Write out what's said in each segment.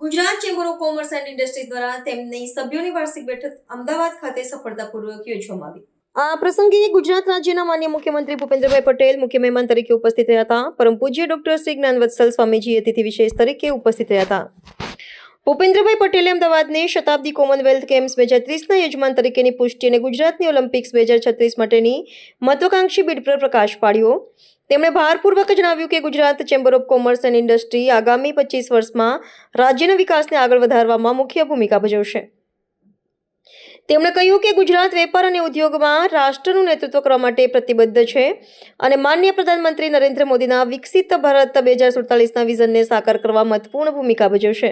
Gujarat chamber of commerce and industries દ્વારા તેમની સભ્યોની વાર્ષિક બેઠક અમદાવાદ ખાતે સફળતાપૂર્વક યોજવામાં આવી। આ પ્રસંગે ગુજરાત રાજ્યના માનનીય મુખ્યમંત્રી ભૂપેન્દ્રભાઈ પટેલ મુખ્ય મહેમાન તરીકે ઉપસ્થિત રહ્યા હતા। પરમ પૂજ્ય ડોક્ટર શ્રી જ્ઞાનવત્સલ સ્વામીજી અતિથિ વિશેષ તરીકે ઉપસ્થિત રહ્યા હતા। ભૂપેન્દ્રભાઈ પટેલે અમદાવાદને શતાબ્દી કોમનવેલ્થ ગેમ્સ 2030ના યજમાન તરીકેની પુષ્ટિ અને ગુજરાતની ઓલિમ્પિક્સ 2036 માટેની મહત્વાકાંક્ષી બીડ પર પ્રકાશ પાડ્યો। તેમણે ભારપૂર્વક જણાવ્યું કે Gujarat chamber of commerce and industry આગામી 25 વર્ષમાં રાજ્યના વિકાસને આગળ વધારવામાં મુખ્ય ભૂમિકા ભજવશે। તેમણે કહ્યું કે ગુજરાત વેપાર અને ઉદ્યોગમાં રાષ્ટ્રનું નેતૃત્વ કરવા માટે પ્રતિબદ્ધ છે અને માનનીય પ્રધાનમંત્રી નરેન્દ્ર મોદીના વિકસિત ભારત 2047ના વિઝનને સાકાર કરવા મહત્વપૂર્ણ ભૂમિકા ભજવશે,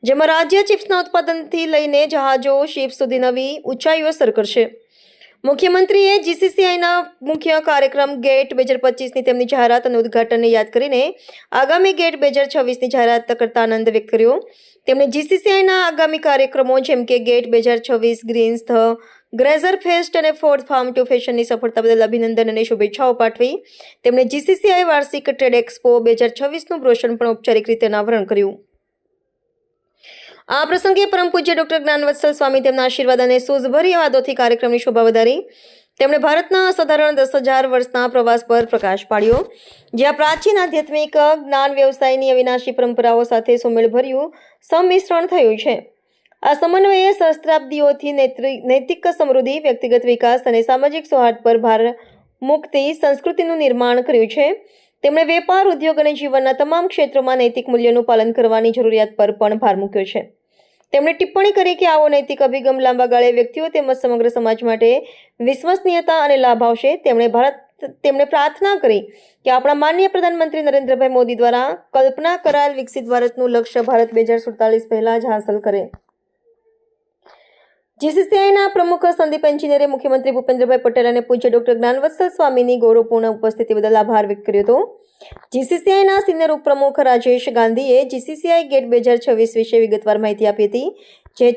જેમાં રાજ્ય ચિપ્સના ઉત્પાદનથી લઈને જહાજો શિપ સુધી નવી ઊંચાઈઓ સર કરશે। મુખ્યમંત્રીએ જીસીસીઆઈના મુખ્ય કાર્યક્રમ ગેટ 2025ની તેમની જાહેરાત અને ઉદ્ઘાટનને યાદ કરીને આગામી ગેટ 2026ની જાહેરાત કરતા આનંદ વ્યક્ત કર્યો। તેમણે જીસીસીઆઈના આગામી કાર્યક્રમો જેમ કે gate 2026, greens, the grazer fest અને ફોર્થ ફાર્મ ટુ ફેશનની સફળતા બદલ અભિનંદન અને શુભેચ્છાઓ પાઠવી તેમણે જીસીસીઆઈ વાર્ષિક ટ્રેડ એક્સપો 2026નું બ્રોશર પણ ઔપચારિક રીતે અનાવરણ કર્યું। આ પ્રસંગે પરમ પૂજ્ય ડોક્ટર જ્ઞાનવત્સલ સ્વામી તેમના આશીર્વાદ અને સૂઝભરી વાદોથી કાર્યક્રમની શોભા વધારી। તેમણે ભારતના અસાધારણ 10,000 વર્ષના પ્રવાસ પર પ્રકાશ પાડ્યો, જ્યાં પ્રાચીન આધ્યાત્મિક જ્ઞાન વ્યવસાયની અવિનાશી પરંપરાઓ સાથે સુમેળભર્યું સંમિશ્રણ થયું છે। આ સમન્વયે સહસ્ત્રાબ્દીઓથી નૈતિક સમૃદ્ધિ, વ્યક્તિગત વિકાસ અને સામાજિક સૌહાર્દ પર ભાર મૂકતી સંસ્કૃતિનું નિર્માણ કર્યું છે। તેમણે વેપાર, ઉદ્યોગ અને જીવનના તમામ ક્ષેત્રોમાં નૈતિક મૂલ્યોનું પાલન કરવાની જરૂરિયાત પર પણ ભાર મૂક્યો છે। તેમણે ટિપ્પણી કરી કે આવો નૈતિક અભિગમ લાંબા ગાળે વ્યક્તિઓ તેમજ સમગ્ર સમાજ માટે વિશ્વસનીયતા અને લાભ આવશે। તેમણે પ્રાર્થના કરી કે આપણા માનનીય પ્રધાનમંત્રી નરેન્દ્રભાઈ મોદી દ્વારા કલ્પના કરાયેલ વિકસિત ભારતનું લક્ષ્ય ભારત 2047 પહેલા જ હાંસલ કરે। જીસીસીઆઈના પ્રમુખ સંદીપ એન્જિનિયરે મુખ્યમંત્રી ભૂપેન્દ્રભાઈ પટેલ અને પૂજ્ય ડોક્ટર જ્ઞાનવત્સલ સ્વામીની ગૌરવપૂર્ણ ઉપસ્થિતિ બદલ આભાર વ્યક્ત કર્યો હતો। જીસીસીઆઈના સિનિયર ઉપપ્રમુખ રાજેશ ગાંધીએ જીસીસીઆઈ ગેટ 2026 વિશે વિગતવાર માહિતી આપી હતી, જે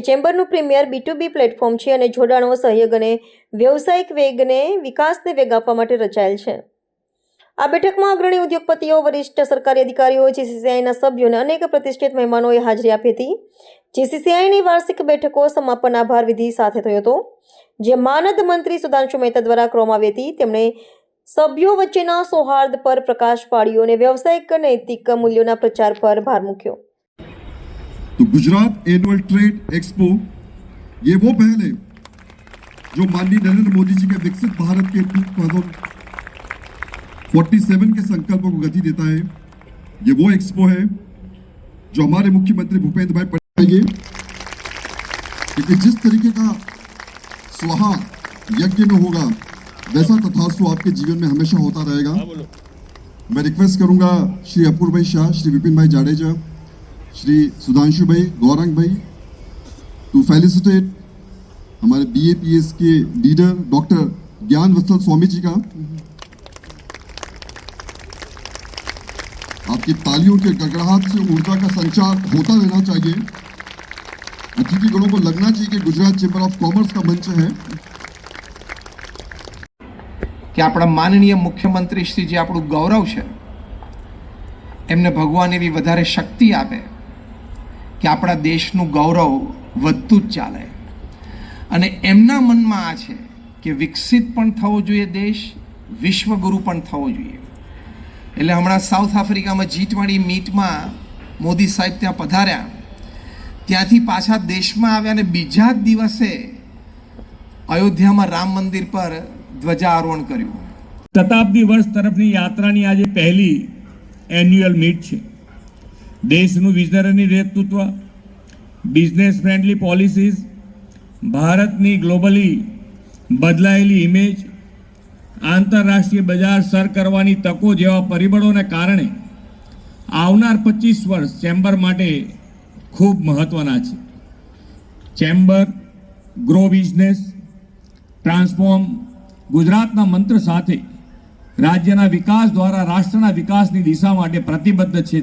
ચેમ્બરનું પ્રીમિયર B2B પ્લેટફોર્મ છે અને જોડાણો, સહયોગ અને વ્યવસાયિક વેગને વિકાસને વેગ આપવા માટે રચાયેલ છે। આ બેઠકમાં અગ્રણી ઉદ્યોગપતિઓ, વરિષ્ઠ સરકારી અધિકારીઓ, જીસીસીઆઈના સભ્યો અને અનેક પ્રતિષ્ઠિત મહેમાનોએ હાજરી આપી હતી। જીસીસીઆઈની વાર્ષિક બેઠકો સમાપન આભાર વિધિ સાથે થયો હતો, જે માનદ મંત્રી સુધાંશુ મહેતા દ્વારા કરવામાં આવી હતી। તેમણે સભ્યો વચ્ચેના સૌહાર્દ પર પ્રકાશ પાડ્યો અને વ્યવસાયિક નૈતિક મૂલ્યોના પ્રચાર પર ભાર મૂક્યો। तो गुजरात एनुअल ट्रेड एक्सपो ये वो पहल है जो माननीय नरेंद्र मोदी जी के विकसित भारत के 2047 के संकल्प को गति देता है। ये वो एक्सपो है जो हमारे मुख्यमंत्री भूपेंद्र भाई पटेल कि जिस तरीके का स्वाहा यज्ञ में होगा वैसा तथास्तु आपके जीवन में हमेशा होता रहेगा। मैं रिक्वेस्ट करूंगा श्री अपूर्व भाई शाह, श्री विपिन भाई जाडेजा, श्री सुधांशु भाई, गौरंग भाई टू फेलिसिटेट हमारे BAPS के लीडर डॉक्टर ज्ञानवत्सल स्वामी जी का। आपकी तालियों के गड़गड़ाहट से ऊर्जा का संचार होता रहना चाहिए। अतिथि गणों को लगना चाहिए कि गुजरात चेंबर ऑफ कॉमर्स का मंच है कि આપણા માનનીય મુખ્યમંત્રી શ્રી જે આપણું ગૌરવ છે એમને ભગવાન એવી વધારે શક્તિ આપે કે આપણા દેશનું ગૌરવ વધતું જ ચાલે અને એમના મનમાં આ છે કે વિકસિત પણ થવો જોઈએ દેશ, વિશ્વગુરુ પણ થવો જોઈએ। એટલે હમણાં સાઉથ આફ્રિકામાં G20 મીટમાં મોદી સાહેબ ત્યાં પધાર્યા, ત્યાંથી પાછા દેશમાં આવ્યા અને બીજા જ દિવસે અયોધ્યામાં રામ મંદિર પર ધ્વજારોહણ કર્યું। શતાબ્દી વર્ષ તરફની યાત્રાની આજે પહેલી એન્યુઅલ મીટ છે। દેશનું વિઝનરી નેતૃત્વ, બિઝનેસ ફ્રેન્ડલી પોલિસીઝ, ભારતની ગ્લોબલી બદલાયેલી ઇમેજ, આંતરરાષ્ટ્રીય બજાર સર કરવાની તકો જેવા પરિબળોને કારણે આવનાર 25 વર્ષ ચેમ્બર માટે ખૂબ મહત્વના છે। ચેમ્બર ગ્રો બિઝનેસ ટ્રાન્સફોર્મ ગુજરાતના મંત્ર સાથે રાજ્યના વિકાસ દ્વારા રાષ્ટ્રના વિકાસની દિશા માટે પ્રતિબદ્ધ છે।